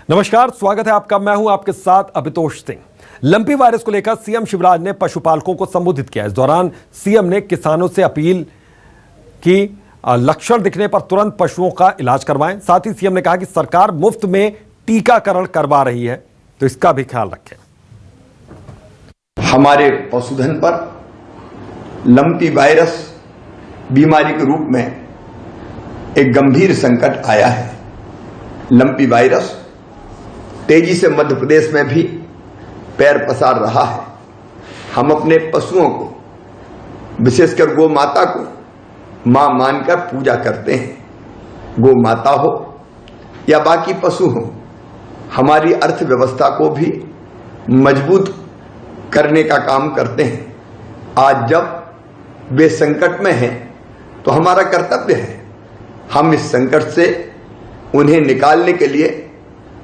नमस्कार, स्वागत है आपका। मैं हूं आपके साथ अभितोष सिंह। लंपी वायरस को लेकर सीएम शिवराज ने पशुपालकों को संबोधित किया। इस दौरान सीएम ने किसानों से अपील की लक्षण दिखने पर तुरंत पशुओं का इलाज करवाएं। साथ ही सीएम ने कहा कि सरकार मुफ्त में टीकाकरण करवा रही है, तो इसका भी ख्याल रखें। हमारे पशुधन पर लंपी वायरस बीमारी के रूप में एक गंभीर संकट आया है। लंपी वायरस तेजी से मध्य प्रदेश में भी पैर पसार रहा है। हम अपने पशुओं को, विशेषकर गौ माता को मां मानकर पूजा करते हैं। गौ माता हो या बाकी पशु हो, हमारी अर्थव्यवस्था को भी मजबूत करने का काम करते हैं। आज जब वे संकट में हैं, तो हमारा कर्तव्य है हम इस संकट से उन्हें निकालने के लिए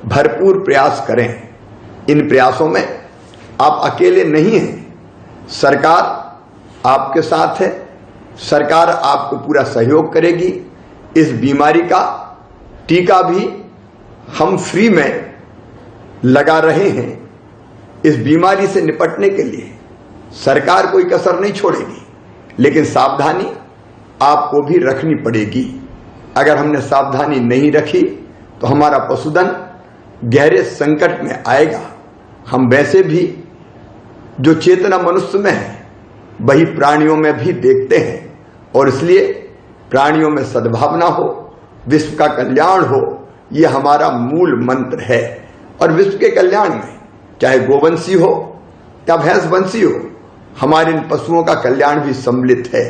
भरपूर प्रयास करें। इन प्रयासों में आप अकेले नहीं हैं, सरकार आपके साथ है। सरकार आपको पूरा सहयोग करेगी। इस बीमारी का टीका भी हम फ्री में लगा रहे हैं। इस बीमारी से निपटने के लिए सरकार कोई कसर नहीं छोड़ेगी, लेकिन सावधानी आपको भी रखनी पड़ेगी। अगर हमने सावधानी नहीं रखी तो हमारा पशुधन गहरे संकट में आएगा। हम वैसे भी जो चेतना मनुष्य में है, वही प्राणियों में भी देखते हैं, और इसलिए प्राणियों में सद्भावना हो, विश्व का कल्याण हो, यह हमारा मूल मंत्र है। और विश्व के कल्याण में चाहे गोवंशी हो या भैंसवंशी हो, हमारे इन पशुओं का कल्याण भी सम्मिलित है।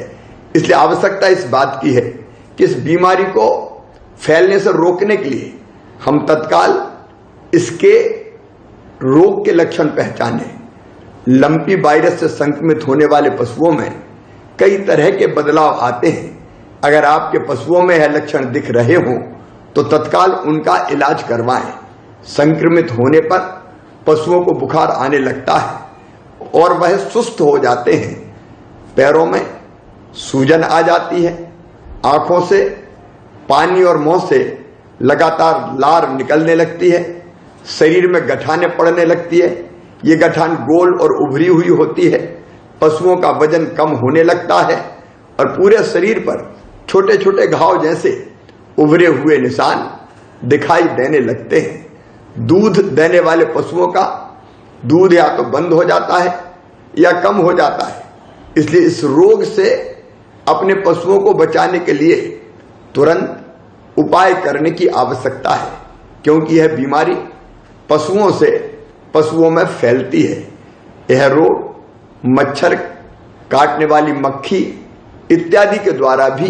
इसलिए आवश्यकता इस बात की है कि इस बीमारी को फैलने से रोकने के लिए हम तत्काल इसके रोग के लक्षण पहचाने। लंपी वायरस से संक्रमित होने वाले पशुओं में कई तरह के बदलाव आते हैं। अगर आपके पशुओं में यह लक्षण दिख रहे हों तो तत्काल उनका इलाज करवाएं। संक्रमित होने पर पशुओं को बुखार आने लगता है और वह सुस्त हो जाते हैं। पैरों में सूजन आ जाती है, आंखों से पानी और मुंह से लगातार लार निकलने लगती है, शरीर में गठाने पड़ने लगती है। ये गठान गोल और उभरी हुई होती है। पशुओं का वजन कम होने लगता है और पूरे शरीर पर छोटे छोटे घाव जैसे उभरे हुए निशान दिखाई देने लगते हैं। दूध देने वाले पशुओं का दूध या तो बंद हो जाता है या कम हो जाता है। इसलिए इस रोग से अपने पशुओं को बचाने के लिए तुरंत उपाय करने की आवश्यकता है, क्योंकि यह बीमारी पशुओं से पशुओं में फैलती है। यह रोग मच्छर, काटने वाली मक्खी इत्यादि के द्वारा भी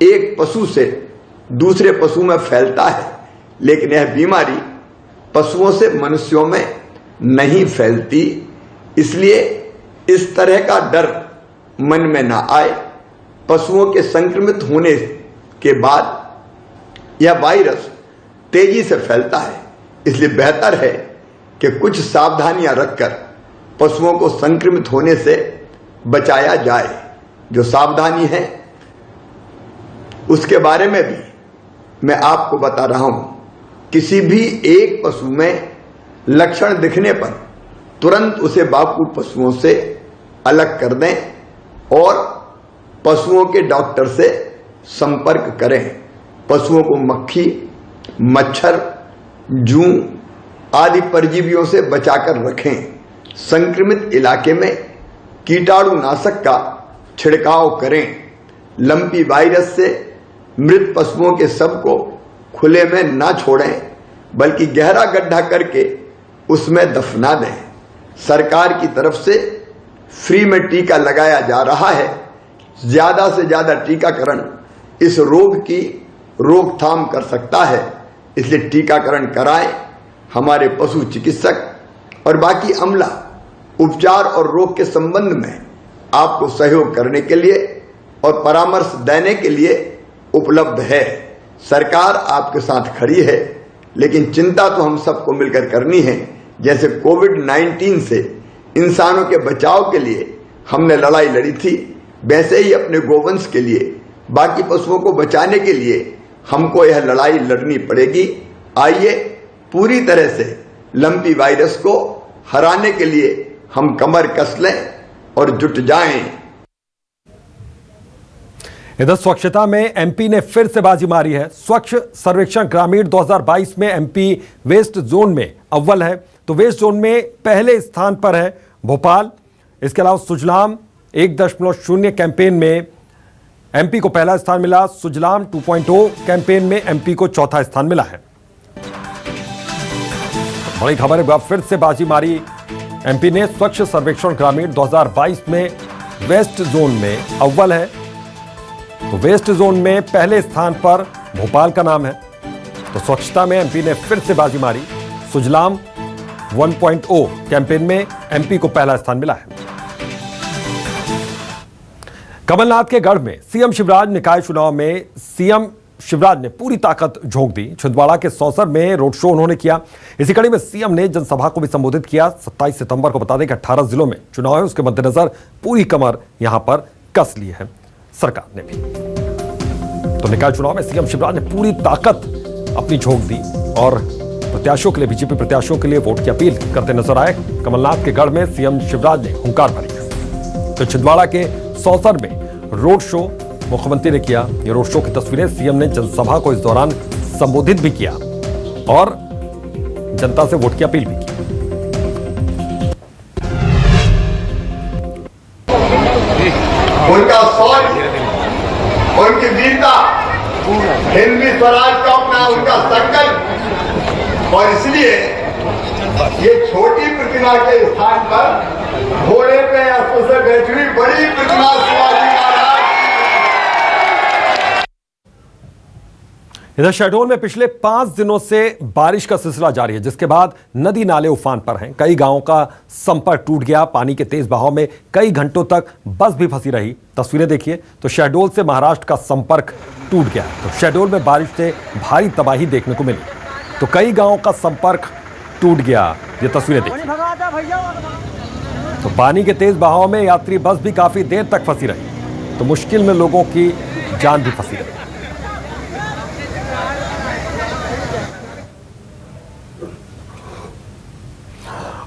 एक पशु से दूसरे पशु में फैलता है, लेकिन यह बीमारी पशुओं से मनुष्यों में नहीं फैलती। इसलिए इस तरह का डर मन में ना आए। पशुओं के संक्रमित होने के बाद यह वायरस तेजी से फैलता है, इसलिए बेहतर है कि कुछ सावधानियां रखकर पशुओं को संक्रमित होने से बचाया जाए। जो सावधानी है उसके बारे में भी मैं आपको बता रहा हूं। किसी भी एक पशु में लक्षण दिखने पर तुरंत उसे बाकी पशुओं से अलग कर दें और पशुओं के डॉक्टर से संपर्क करें। पशुओं को मक्खी, मच्छर, जूं आदि परजीवियों से बचाकर रखें। संक्रमित इलाके में कीटाणुनाशक का छिड़काव करें। लंपी वायरस से मृत पशुओं के शव को खुले में ना छोड़ें, बल्कि गहरा गड्ढा करके उसमें दफना दें। सरकार की तरफ से फ्री में टीका लगाया जा रहा है। ज्यादा से ज्यादा टीकाकरण इस रोग की रोकथाम कर सकता है, इसलिए टीकाकरण कराएं। हमारे पशु चिकित्सक और बाकी अमला उपचार और रोग के संबंध में आपको सहयोग करने के लिए और परामर्श देने के लिए उपलब्ध है। सरकार आपके साथ खड़ी है, लेकिन चिंता तो हम सबको मिलकर करनी है। जैसे कोविड-19 से इंसानों के बचाव के लिए हमने लड़ाई लड़ी थी, वैसे ही अपने गोवंश के लिए, बाकी पशुओं को बचाने के लिए हमको यह लड़ाई लड़नी पड़ेगी। आइए पूरी तरह से लंपी वायरस को हराने के लिए हम कमर कस लें और जुट जाएं। इधर स्वच्छता में एमपी ने फिर से बाजी मारी है। स्वच्छ सर्वेक्षण ग्रामीण 2022 में एमपी वेस्ट जोन में अव्वल है, तो वेस्ट जोन में पहले स्थान पर है भोपाल। इसके अलावा सुजलाम 1.0 कैंपेन में एमपी को पहला स्थान मिला। सुजलाम 2.0 कैंपेन में एमपी को चौथा स्थान मिला है। बड़ी खबर है, फिर से बाजी मारी एमपी ने। स्वच्छ सर्वेक्षण ग्रामीण 2022 में वेस्ट जोन में अव्वल है, तो वेस्ट जोन में पहले स्थान पर भोपाल का नाम है। तो स्वच्छता में एमपी ने फिर से बाजी मारी। सुजलाम 1.0 कैंपेन में एमपी को पहला स्थान मिला है। कमलनाथ के गढ़ में सीएम शिवराज निकाय चुनाव में सीएम शिवराज ने पूरी ताकत झोंक दी। छिंदवाड़ा के सौसर में रोड शो उन्होंने किया। इसी कड़ी में सीएम ने जनसभा को भी संबोधित किया। 27 सितंबर को बता दें कि 18 जिलों में चुनाव है, उसके मद्देनजर पूरी कमर यहां पर कस ली है सरकार ने भी। तो निकाय चुनाव में सीएम शिवराज ने पूरी ताकत अपनी झोंक दी और प्रत्याशियों के लिए, बीजेपी प्रत्याशियों के लिए वोट की अपील करते नजर आए। कमलनाथ के गढ़ में सीएम शिवराज ने हुंकार भरी। तो छिंदवाड़ा के सौसर में रोड शो मुख्यमंत्री ने किया। ये रोड शो की तस्वीरें, सीएम ने जनसभा को इस दौरान संबोधित भी किया और जनता से वोट की अपील भी की। उनका शौर्य, उनकी वीरता, हिंदी स्वराज का अपना उनका संकल्प, और इसलिए ये छोटी प्रतिमा के स्थान पर घोड़े पे अश्व से बैठी हुई बड़ी प्रतिमा शिवाजी महाराज। इधर शहडोल में पिछले 5 दिनों से बारिश का सिलसिला जारी है, जिसके बाद नदी नाले उफान पर हैं। कई गांवों का संपर्क टूट गया। पानी के तेज बहाव में कई घंटों तक बस भी फंसी रही। तस्वीरें देखिए, तो शहडोल से महाराष्ट्र का संपर्क टूट गया। तो शहडोल में बारिश से भारी तबाही देखने को मिली, तो कई गांवों का संपर्क टूट गया। ये तस्वीरें देखिए, तो पानी के तेज बहाव में यात्री बस भी काफी देर तक फंसी रही, तो मुश्किल में लोगों की जान भी फंसी रही।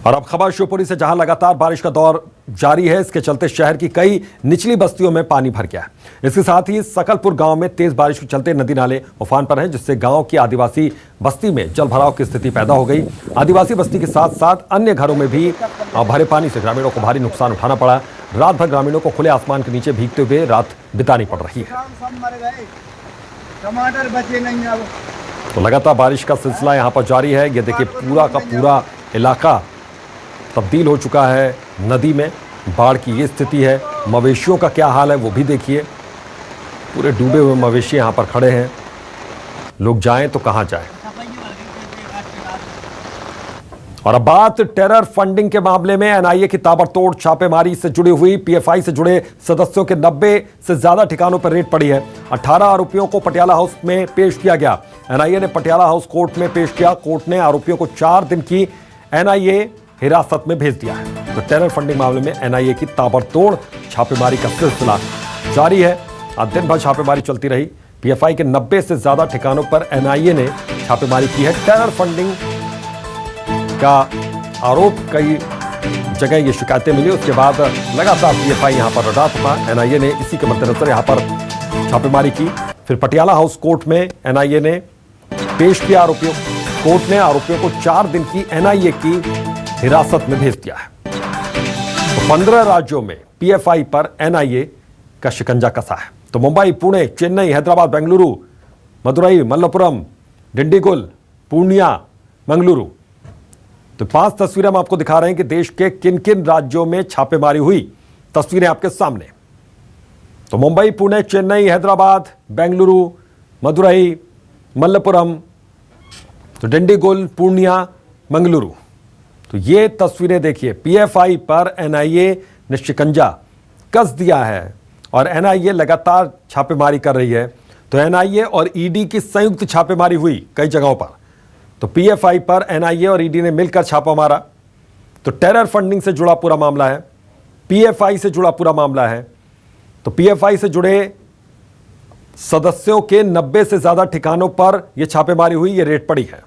और अब खबर शिवपुरी से, जहां लगातार बारिश का दौर जारी है। इसके चलते शहर की कई निचली बस्तियों में पानी भर गया है। इसके साथ ही सकलपुर गांव में तेज बारिश के चलते नदी नाले उफान पर हैं, जिससे गांव की आदिवासी बस्ती में जल भराव की स्थिति पैदा हो गई। आदिवासी बस्ती के साथ साथ अन्य घरों में भी भरे पानी से ग्रामीणों को भारी नुकसान उठाना पड़ा। रात भर ग्रामीणों को खुले आसमान के नीचे भीगते हुए रात बितानी पड़ रही है। टमाटर बचे नहीं अब। तो लगातार बारिश का सिलसिला यहाँ पर जारी है। ये देखिए, पूरा का पूरा इलाका तब्दील हो चुका है नदी में। बाढ़ की ये स्थिति है। मवेशियों का क्या हाल है वो भी देखिए। पूरे डूबे हुए मवेशी यहाँ पर खड़े हैं। लोग जाएं तो कहाँ जाएं। और अब बात टेरर फंडिंग के मामले में एनआईए की ताबड़तोड़ छापेमारी से जुड़ी हुई। पीएफआई से जुड़े सदस्यों के 90 से ज्यादा ठिकानों पर रेड पड़ी है। 18 आरोपियों को पटियाला हाउस में पेश किया गया। एनआईए ने पटियाला हाउस कोर्ट में पेश किया। कोर्ट ने आरोपियों को 4 दिन की एनआईए हिरासत में भेज दिया है। तो टेरर फंडिंग मामले में एनआईए की ताबड़तोड़ छापेमारी का सिलसिला जारी है। आज दिन भर छापेमारी चलती रही। पीएफआई के 90 से ज्यादा ठिकानों पर एनआईए ने छापेमारी की है। टेरर फंडिंग का आरोप, कई जगह ये शिकायतें मिली। उसके बाद लगातार पीएफआई यहां पर रडार था। एनआईए ने इसी के मद्देनजर यहां पर छापेमारी की। फिर पटियाला हाउस कोर्ट में एनआईए ने पेश किया आरोपियों। कोर्ट ने आरोपियों को 4 दिन की एनआईए की हिरासत में भेज दिया है। तो 15 राज्यों में पीएफआई पर एनआईए का शिकंजा कसा है। तो मुंबई, पुणे, चेन्नई, हैदराबाद, बेंगलुरु, मदुरई, मल्लपुरम, डिंडीगुल, पूर्णिया, मंगलुरु। तो 5 तस्वीरें हम आपको दिखा रहे हैं कि देश के किन किन राज्यों में छापेमारी हुई। तस्वीरें आपके सामने। तो मुंबई, पुणे, चेन्नई, हैदराबाद, बेंगलुरु, मदुरई, मल्लपुरम, तो डिंडीगुल, पूर्णिया, मंगलुरु। तो ये तस्वीरें देखिए। पीएफआई पर एनआईए ने शिकंजा कस दिया है और एनआईए लगातार छापेमारी कर रही है। तो एनआईए और ईडी की संयुक्त छापेमारी हुई कई जगहों पर। तो पीएफआई पर एनआईए और ईडी ने मिलकर छापा मारा। तो टेरर फंडिंग से जुड़ा पूरा मामला है। पीएफआई से जुड़ा पूरा मामला है। तो पीएफआई से जुड़े सदस्यों के 90 से ज्यादा ठिकानों पर यह छापेमारी हुई, यह रेड पड़ी है।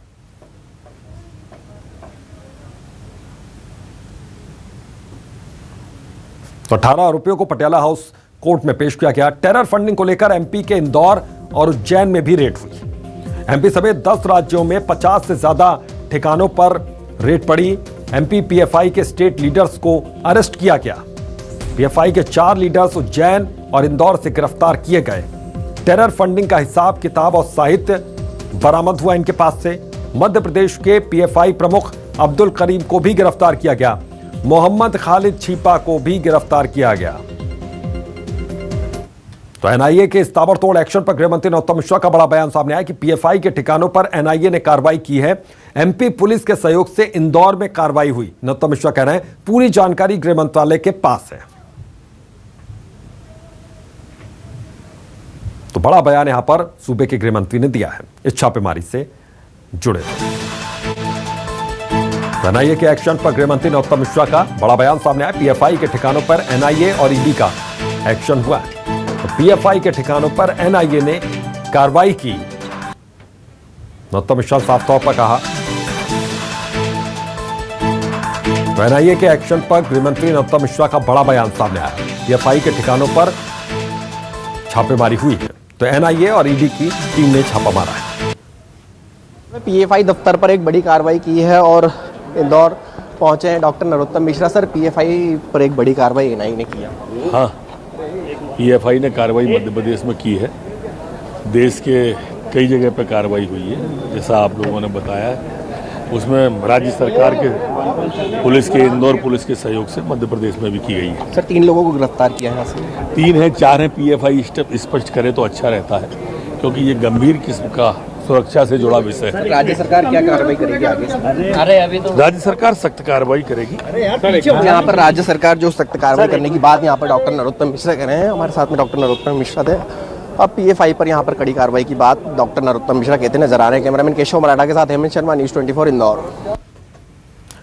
तो 18 आरोपियों को पटियाला हाउस कोर्ट में पेश किया गया। टेरर फंडिंग को लेकर एमपी के इंदौर और उज्जैन में भी रेड हुई। एमपी समेत 10 राज्यों में 50 से ज्यादा ठिकानों पर रेड पड़ी। एमपी पीएफआई के स्टेट लीडर्स को अरेस्ट किया गया। पीएफआई के 4 लीडर्स उज्जैन और इंदौर से गिरफ्तार किए गए। टेरर फंडिंग का हिसाब किताब और साहित्य बरामद हुआ इनके पास से। मध्य प्रदेश के पीएफआई प्रमुख अब्दुल करीम को भी गिरफ्तार किया गया। मोहम्मद खालिद छीपा को भी गिरफ्तार किया गया। तो एनआईए के इस ताबड़तोड़ एक्शन पर गृहमंत्री नरोत्तम मिश्रा का बड़ा बयान सामने आया कि पीएफआई के ठिकानों पर एनआईए ने कार्रवाई की है। एमपी पुलिस के सहयोग से इंदौर में कार्रवाई हुई। नरोत्तम मिश्रा कह रहे हैं पूरी जानकारी गृह मंत्रालय के पास है। तो बड़ा बयान यहां पर सूबे के गृह मंत्री ने दिया है इस छापेमारी से जुड़े। एनआईए के एक्शन पर गृह मंत्री नरोत्तम मिश्रा का बड़ा बयान सामने आया। पीएफआई के ठिकानों पर एनआईए और ईडी का एक्शन हुआ है। तो पीएफआई के ठिकानों पर एनआईए ने कार्रवाई की। नरोत्तम मिश्रा साफ तौर पर कहा। तो एनआईए के एक्शन पर गृहमंत्री नरोत्तम मिश्रा का बड़ा बयान सामने आया। पीएफआई के ठिकानों पर छापेमारी हुई है। तो एनआईए और ईडी की टीम ने छापा मारा है। पीएफआई दफ्तर पर एक बड़ी कार्रवाई की है और इंदौर पहुंचे हैं doctor Narottam Mishra. Sir, PFI पर एक बड़ी कार्रवाई एनआईए ने की है। हाँ, पीएफआई ने कार्रवाई मध्य प्रदेश में की है। देश के कई जगह पर कार्रवाई हुई है, जैसा आप लोगों ने बताया है। उसमें राज्य सरकार के पुलिस के, इंदौर पुलिस के सहयोग से मध्य प्रदेश में भी की गई है। सर, 3 लोगों को गिरफ्तार किया है यहाँ से। 3 हैं, 4 हैं। पीएफआई स्पष्ट करे तो अच्छा रहता है, क्योंकि ये गंभीर किस्म का सुरक्षा से जुड़ा विषय है। राज्य सरकार क्या कार्रवाई करेगी आगे? अरे अभी तो राज्य सरकार सख्त कार्रवाई करेगी। यहाँ पर राज्य सरकार जो सख्त कार्रवाई करने की बात यहाँ पर डॉक्टर नरोत्तम मिश्रा कह रहे हैं। हमारे साथ में डॉक्टर नरोत्तम मिश्रा थे। अब पीएफआई पर यहाँ पर कड़ी कार्रवाई की बात डॉक्टर नरोत्तम मिश्रा कहते नजर आ रहे हैं। कैमरामैन केशव मराठा के साथ हेमंत शर्मा, न्यूज़ 24 इंदौर।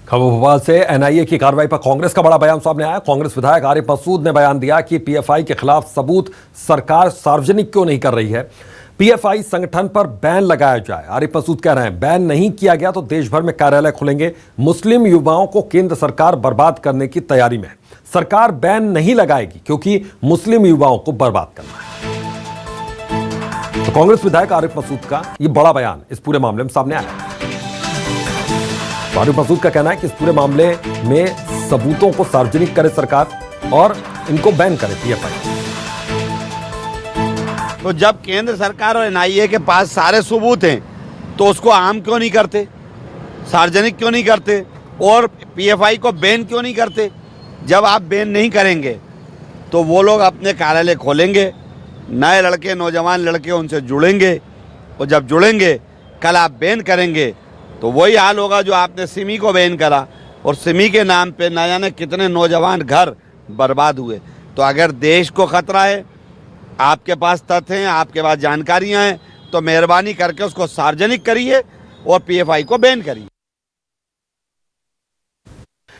खबर भोपाल से एनआईए की कार्रवाई पर कांग्रेस का बड़ा बयान सामने आया। कांग्रेस विधायक आरिफ मसूद ने बयान दिया कि पीएफआई के खिलाफ सबूत सरकार सार्वजनिक क्यों नहीं कर रही है। पीएफआई संगठन पर बैन लगाया जाए। आरिफ मसूद कह रहे हैं बैन नहीं किया गया तो देश भर में कार्यालय खुलेंगे। मुस्लिम युवाओं को केंद्र सरकार बर्बाद करने की तैयारी में है। सरकार बैन नहीं लगाएगी क्योंकि मुस्लिम युवाओं को बर्बाद करना है। तो कांग्रेस विधायक आरिफ मसूद का यह बड़ा बयान इस पूरे मामले में सामने आया। तो आरिफ मसूद का कहना है कि इस पूरे मामले में सबूतों को सार्वजनिक करे सरकार और इनको बैन करे पीएफआई। तो जब केंद्र सरकार और एनआईए के पास सारे सबूत हैं तो उसको आम क्यों नहीं करते, सार्वजनिक क्यों नहीं करते और पीएफआई को बैन क्यों नहीं करते? जब आप बैन नहीं करेंगे तो वो लोग अपने कार्यालय खोलेंगे, नए लड़के, नौजवान लड़के उनसे जुड़ेंगे और जब जुड़ेंगे, कल आप बैन करेंगे तो वही हाल होगा जो आपने सिमी को बैन करा और सिमी के नाम पे न जाने कितने नौजवान घर बर्बाद हुए। तो अगर देश को खतरा है, आपके पास तथ्य हैं, आपके पास जानकारियां हैं, तो मेहरबानी करके उसको सार्वजनिक करिए और पीएफआई को बैन करिए।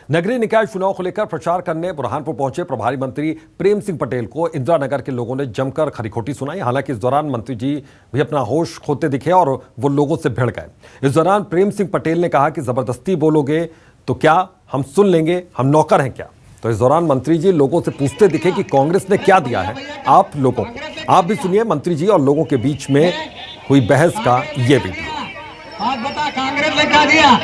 नगरीय निकाय चुनाव को लेकर प्रचार करने बुरहानपुर पहुंचे प्रभारी मंत्री प्रेम सिंह पटेल को इंदिरा नगर के लोगों ने जमकर खरी-खोटी सुनाई। हालांकि इस दौरान मंत्री जी भी अपना होश खोते दिखे और वो लोगों से भिड़ गए। इस दौरान प्रेम सिंह पटेल ने कहा कि जबरदस्ती बोलोगे तो क्या हम सुन लेंगे, हम नौकर हैं क्या? तो इस दौरान मंत्री जी लोगों से पूछते दिखे कि कांग्रेस ने क्या दिया है आप लोगों को। आप भी सुनिए मंत्री जी और लोगों के बीच में हुई बहस का ये वीडियो। आज बता कांग्रेस ने क्या दिया?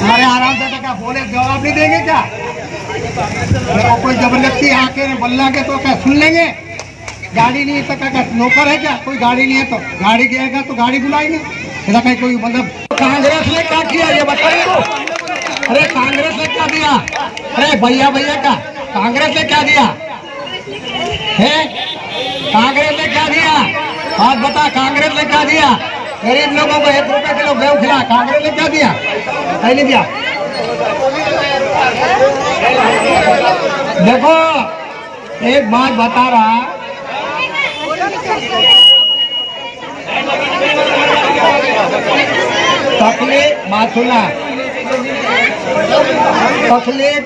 हमारे आराम से क्या बोले, जवाब नहीं देंगे क्या? तो कोई जबरदस्ती आके बल्ला के तो क्या सुन लेंगे? गाड़ी नहीं है तो क्या नौकर है क्या? कोई गाड़ी नहीं है तो गाड़ी देगा तो गाड़ी बुलाएंगे। ऐसा कहीं कोई मतलब कांग्रेस ने क्या किया ये बताइए तो। अरे कांग्रेस ने क्या दिया? अरे भैया का कांग्रेस ने क्या दिया है? कांग्रेस ने क्या दिया? आज बता कांग्रेस ने क्या दिया? गरीब लोगों को 1 रुपए किलो गेहूं खिला, कांग्रेस ने क्या दिया? नहीं दिया। देखो एक बात बता रहा, तकलीफ माथुला तकलीफ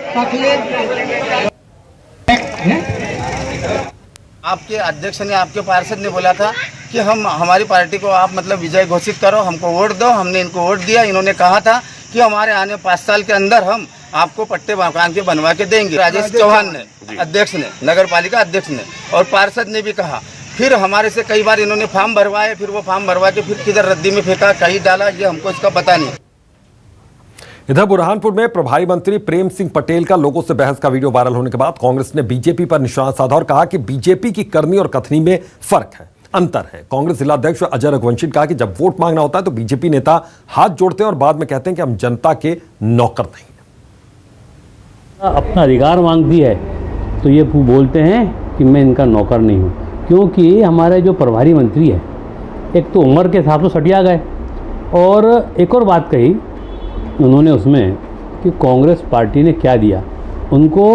आपके अध्यक्ष ने, आपके पार्षद ने बोला था कि हमारी पार्टी को आप मतलब विजय घोषित करो, हमको वोट दो। हमने इनको वोट दिया। इन्होंने कहा था कि हमारे आने 5 साल के अंदर हम आपको पट्टे मकान के बनवा के देंगे। राजेश चौहान ने, अध्यक्ष ने, नगर पालिका अध्यक्ष ने और पार्षद ने भी कहा। फिर हमारे से कई बार इन्होंने फॉर्म भरवाए, फिर वो फॉर्म भरवा के फिर किधर रद्दी में फेंका, कहीं डाला, ये हमको इसका पता नहीं। इधर बुरहानपुर में प्रभारी मंत्री प्रेम सिंह पटेल का लोगों से बहस का वीडियो वायरल होने के बाद कांग्रेस ने बीजेपी पर निशाना साधा और कहा कि बीजेपी की करनी और कथनी में फर्क है, अंतर है। कांग्रेस जिला अध्यक्ष अजय रघुवंशी ने कहा कि जब वोट मांगना होता है तो बीजेपी नेता हाथ जोड़ते हैं और बाद में कहते हैं कि हम जनता के नौकर नहीं। अपना अधिकार मांगती है तो ये बोलते हैं कि मैं इनका नौकर नहीं हूँ, क्योंकि हमारे जो प्रभारी मंत्री है एक तो उम्र के हिसाब से सटिया गए और एक और बात कही उन्होंने उसमें कि कांग्रेस पार्टी ने क्या दिया, उनको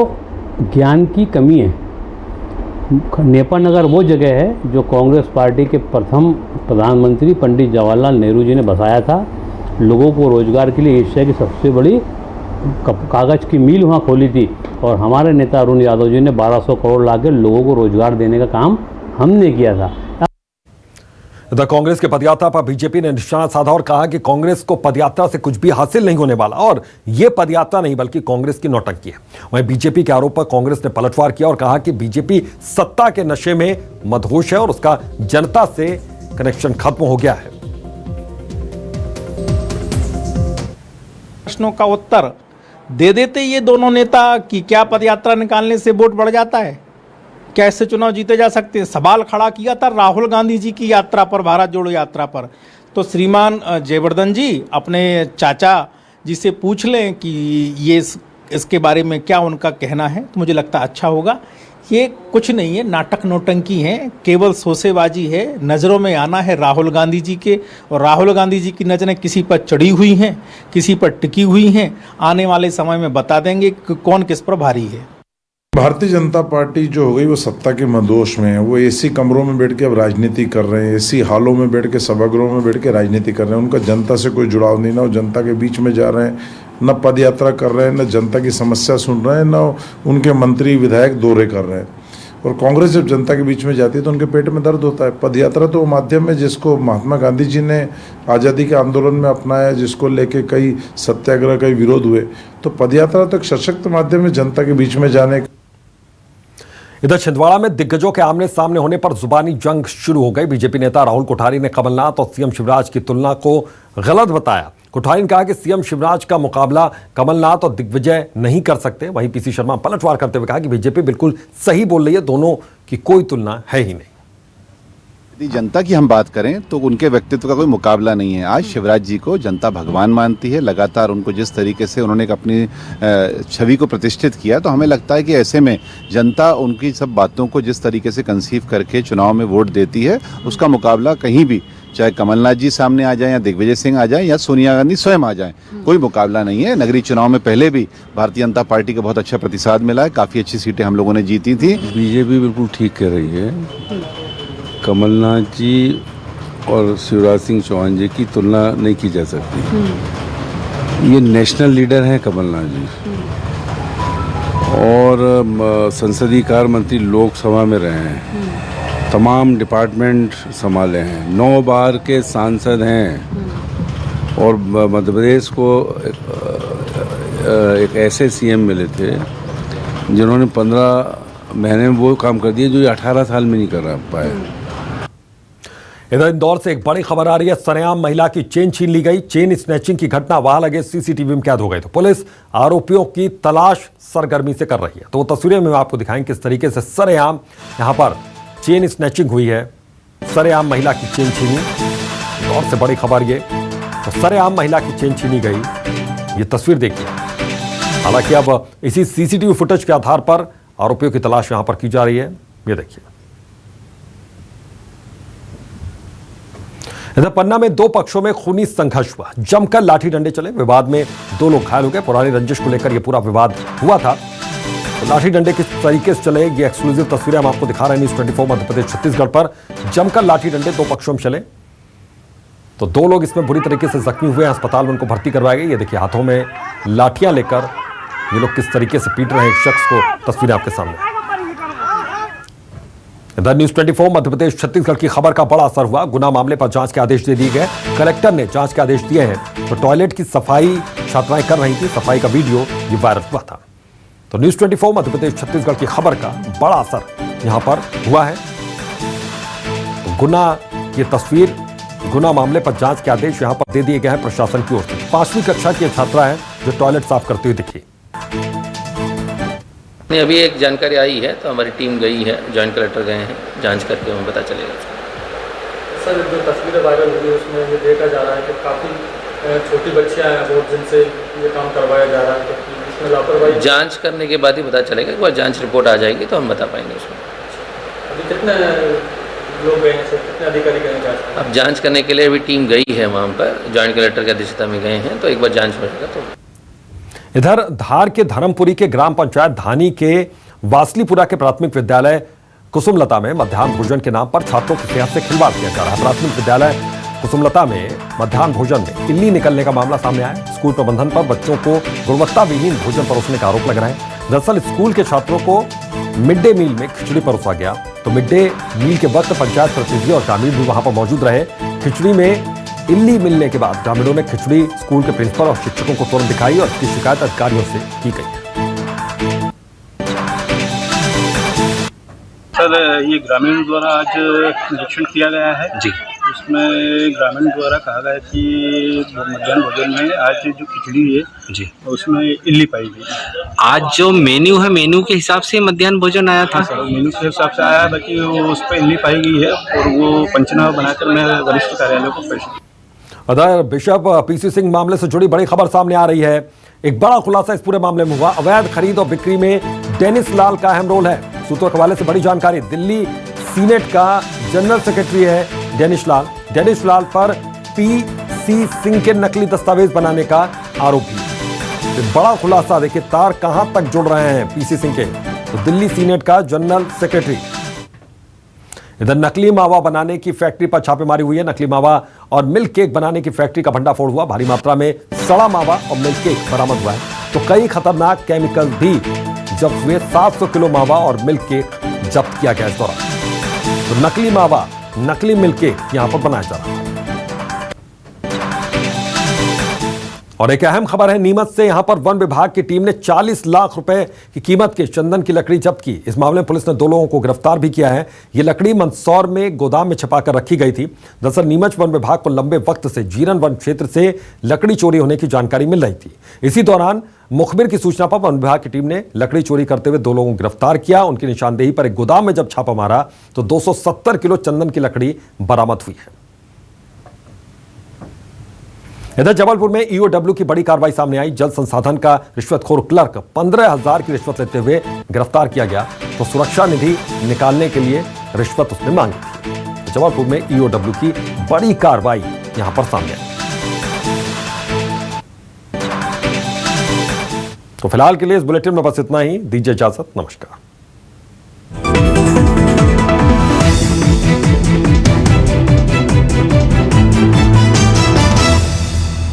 ज्ञान की कमी है। नेपाल नगर वो जगह है जो कांग्रेस पार्टी के प्रथम प्रधानमंत्री पंडित जवाहरलाल नेहरू जी ने बसाया था। लोगों को रोजगार के लिए एशिया की सबसे बड़ी कागज़ की मिल वहाँ खोली थी और हमारे नेता अरुण यादव जी ने 1200 करोड़ लाके लोगों को रोजगार देने का काम हमने किया था। इधर कांग्रेस के पदयात्रा पर बीजेपी ने निशाना साधा और कहा कि कांग्रेस को पदयात्रा से कुछ भी हासिल नहीं होने वाला और यह पदयात्रा नहीं बल्कि कांग्रेस की नौटंकी है। वहीं बीजेपी के आरोप पर कांग्रेस ने पलटवार किया और कहा कि बीजेपी सत्ता के नशे में मदहोश है और उसका जनता से कनेक्शन खत्म हो गया है। प्रश्नों का उत्तर दे देते ये दोनों नेता कि क्या पदयात्रा निकालने से वोट बढ़ जाता है, कैसे चुनाव जीते जा सकते हैं। सवाल खड़ा किया था राहुल गांधी जी की यात्रा पर, भारत जोड़ो यात्रा पर। तो श्रीमान जयवर्धन जी अपने चाचा जी से पूछ लें कि ये इसके बारे में क्या उनका कहना है, तो मुझे लगता अच्छा होगा। ये कुछ नहीं है, नाटक नौटंकी है, केवल सोसेबाजी है, नज़रों में आना है राहुल गांधी जी के, और राहुल गांधी जी की नज़रें किसी पर चढ़ी हुई हैं, किसी पर टिकी हुई हैं। आने वाले समय में बता देंगे कि कौन किस पर भारी है। भारतीय जनता पार्टी जो हो गई वो सत्ता के मदोश में है। वो एसी कमरों में बैठ के अब राजनीति कर रहे हैं, एसी हालों में बैठ के, सभागृहों में बैठ के राजनीति कर रहे हैं। उनका जनता से कोई जुड़ाव नहीं, ना वो जनता के बीच में जा रहे हैं, न पद यात्रा कर रहे हैं, न जनता की समस्या सुन रहे हैं, न उनके मंत्री विधायक दौरे कर रहे हैं। और कांग्रेस जब जनता के बीच में जाती है तो उनके पेट में दर्द होता है। पदयात्रा तो वो माध्यम है जिसको महात्मा गांधी जी ने आज़ादी के आंदोलन में अपनाया, जिसको लेके कई सत्याग्रह, कई विरोध हुए। तो पदयात्रा तो एक सशक्त माध्यम है जनता के बीच में जाने का। इधर छिंदवाड़ा में दिग्गजों के आमने सामने होने पर जुबानी जंग शुरू हो गई। बीजेपी नेता राहुल कोठारी ने कमलनाथ और सीएम शिवराज की तुलना को गलत बताया। कोठारी ने कहा कि सीएम शिवराज का मुकाबला कमलनाथ और दिग्विजय नहीं कर सकते। वहीं पीसी शर्मा पलटवार करते हुए कहा कि बीजेपी बिल्कुल सही बोल रही है, दोनों की कोई तुलना है ही नहीं। यदि जनता की हम बात करें तो उनके व्यक्तित्व का कोई मुकाबला नहीं है। आज शिवराज जी को जनता भगवान मानती है, लगातार उनको जिस तरीके से उन्होंने अपनी छवि को प्रतिष्ठित किया, तो हमें लगता है कि ऐसे में जनता उनकी सब बातों को जिस तरीके से कंसीव करके चुनाव में वोट देती है, उसका मुकाबला कहीं भी, चाहे कमलनाथ जी सामने आ जाएं या दिग्विजय सिंह आ जाएं या सोनिया गांधी स्वयं आ जाएं, कोई मुकाबला नहीं है। नगरीय चुनाव में पहले भी भारतीय जनता पार्टी का बहुत अच्छा प्रतिसाद मिला है, काफ़ी अच्छी सीटें हम लोगों ने जीती थी। बीजेपी बिल्कुल ठीक कह रही है। कमलनाथ जी और शिवराज सिंह चौहान जी की तुलना नहीं की जा सकती। ये नेशनल लीडर हैं कमलनाथ जी, और संसदीय कार्य मंत्री लोकसभा में रहे हैं, तमाम डिपार्टमेंट संभाले हैं, 9 बार के सांसद हैं, और मध्य प्रदेश को एक ऐसे सीएम मिले थे जिन्होंने 15 महीने में वो काम कर दिए जो 18 साल में नहीं कर पाए। इधर इंदौर से एक बड़ी खबर आ रही है। सरेआम महिला की चेन छीन ली गई। चेन स्नैचिंग की घटना वहां लगे सीसीटीवी में कैद हो गई। तो पुलिस आरोपियों की तलाश सरगर्मी से कर रही है। तो वो तस्वीरें में आपको दिखाएंगे किस तरीके से सरेआम यहां पर चेन स्नैचिंग हुई है। सरेआम महिला की चेन छीनी, इंदौर से बड़ी खबर ये। तो सरेआम महिला की चेन छीनी गई, ये तस्वीर देखिए। हालांकि अब इसी सीसीटीवी फुटेज के आधार पर आरोपियों की तलाश यहां पर की जा रही है। ये देखिए। इधर पन्ना में 2 पक्षों में खूनी संघर्ष हुआ, जमकर लाठी डंडे चले, विवाद में 2 लोग घायल हो गए। पुरानी रंजिश को लेकर यह पूरा विवाद हुआ था। तो लाठी डंडे किस तरीके से चले, ये एक्सक्लूसिव तस्वीरें हम आपको दिखा रहे हैं। न्यूज़ 24 मध्य प्रदेश छत्तीसगढ़ पर जमकर लाठी डंडे 2 पक्षों में चले। तो 2 लोग इसमें बुरी तरीके से जख्मी हुए, अस्पताल में उनको भर्ती करवाए गए। ये देखिए, हाथों में लाठियां लेकर ये लोग किस तरीके से पीट रहे हैं एक शख्स को। तस्वीरें आपके सामने। इधर न्यूज़ 24 मध्य प्रदेश छत्तीसगढ़ की खबर का बड़ा असर हुआ। गुना मामले पर जांच के आदेश दे दिए गए। कलेक्टर ने जांच के आदेश दिए हैं। तो टॉयलेट की सफाई छात्राएं कर रही थी सफाई का वीडियो ये वायरल हुआ था। तो न्यूज़ 24 मध्य प्रदेश छत्तीसगढ़ की खबर का बड़ा असर यहां पर हुआ है। तो गुना की तस्वीर, गुना मामले पर जांच के आदेश यहां पर दे दिए गए हैं प्रशासन की ओर से। 5वीं कक्षा की छात्रा है जो टॉयलेट साफ करते हुए दिखी। नहीं, अभी एक जानकारी आई है तो हमारी टीम गई है, जॉइंट कलेक्टर गए हैं, जांच करके हमें पता चलेगा। सर, जो तस्वीरें वायरल हुई उसमें ये देखा जा रहा है कि काफ़ी छोटी बच्चियां हैं बहुत जिनसे ये काम करवाया जा रहा है, तो इसमें लापरवाही। जांच करने के बाद ही पता चलेगा। एक बार जांच रिपोर्ट आ जाएगी तो हम बता पाएंगे उसमें। अभी कितने लोग गए हैं सर, कितने अधिकारी गए हैं जांच? अब जांच करने के लिए अभी टीम गई है वहाँ पर, जॉइंट कलेक्टर की अध्यक्षता में गए हैं, तो एक बार जांच हो जाएगा। तो इधर धार के धर्मपुरी के ग्राम पंचायत धानी के वासलीपुरा के प्राथमिक विद्यालय कुसुमलता में मध्याह्न भोजन के नाम पर छात्रों की सेहत से खिलवाड़ किया जा रहा है। प्राथमिक विद्यालय कुसुमलता में मध्याह्न भोजन में इल्ली निकलने का मामला सामने आया। स्कूल प्रबंधन पर बच्चों को गुणवत्ताविहीन भोजन परोसने का आरोप लग रहा है। दरअसल स्कूल के छात्रों को मिड डे मील में खिचड़ी परोसा गया, तो मिड डे मील के वक्त पंचायत प्रतिनिधि और ग्रामीण भी वहां पर मौजूद रहे। खिचड़ी में इल्ली मिलने के बाद ग्रामीणों ने खिचड़ी स्कूल के प्रिंसिपल और शिक्षकों को तुरंत दिखाई और इसकी शिकायत अधिकारियों से की गई। सर, ये ग्रामीण द्वारा आज निरीक्षण किया गया है जी। उसमें ग्रामीण द्वारा कहा गया कि मध्याह्न भोजन में आज जो खिचड़ी है जी उसमें इल्ली पाई गई। आज जो मेन्यू है, मेन्यू के हिसाब से मध्याह्न भोजन आया था? सर, मेन्यू के हिसाब से आया है, बाकी वो उस पर इल्ली पाई गई है और वो पंचनामा बनाकर मैं वरिष्ठ कार्यालय को पेश। अदर बिशप पीसी सिंह मामले से जुड़ी बड़ी खबर सामने आ रही है। एक बड़ा खुलासा इस पूरे मामले में हुआ। अवैध खरीद और बिक्री में डेनिस लाल का अहम रोल है। सूत्रों के हवाले से बड़ी जानकारी। दिल्ली सीनेट का जनरल सेक्रेटरी है डेनिस लाल। डेनिस लाल पर पीसी सिंह के नकली दस्तावेज बनाने का आरोप है। बड़ा खुलासा, देखिए तार कहां तक जुड़ रहे हैं पीसी सिंह के। तो दिल्ली सीनेट का जनरल सेक्रेटरी। इधर नकली मावा बनाने की फैक्ट्री पर छापेमारी हुई है। नकली मावा और मिल्क केक बनाने की फैक्ट्री का भंडाफोड़ हुआ। भारी मात्रा में सड़ा मावा और मिल्क केक बरामद हुआ है। तो कई खतरनाक केमिकल भी जब्त हुए। 700 किलो मावा और मिल्क केक जब्त किया गया इस दौरान। तो नकली मावा, नकली मिल्क केक यहां पर बनाया जा रहा है। और एक अहम खबर है नीमच से। यहां पर वन विभाग की टीम ने 40 लाख रुपए की कीमत के चंदन की लकड़ी जब्त की। इस मामले में पुलिस ने 2 लोगों को गिरफ्तार भी किया है। यह लकड़ी मंदसौर में गोदाम में छिपाकर रखी गई थी। दरअसल नीमच वन विभाग को लंबे वक्त से जीरन वन क्षेत्र से लकड़ी चोरी होने की जानकारी मिल रही थी। इसी दौरान मुखबिर की सूचना पर वन विभाग की टीम ने लकड़ी चोरी करते हुए 2 लोगों को गिरफ्तार किया। उनकी निशानदेही पर एक गोदाम में जब छापा मारा तो 270 किलो चंदन की लकड़ी बरामद हुई है। इधर जबलपुर में ईओडब्ल्यू की बड़ी कार्रवाई सामने आई। जल संसाधन का रिश्वतखोर क्लर्क 15,000 की रिश्वत लेते हुए गिरफ्तार किया गया। तो सुरक्षा निधि निकालने के लिए रिश्वत उसने मांगी थी। जबलपुर में ईओडब्ल्यू की बड़ी कार्रवाई यहां पर सामने आई। तो फिलहाल के लिए इस बुलेटिन में बस इतना ही। दीजिए इजाजत, नमस्कार।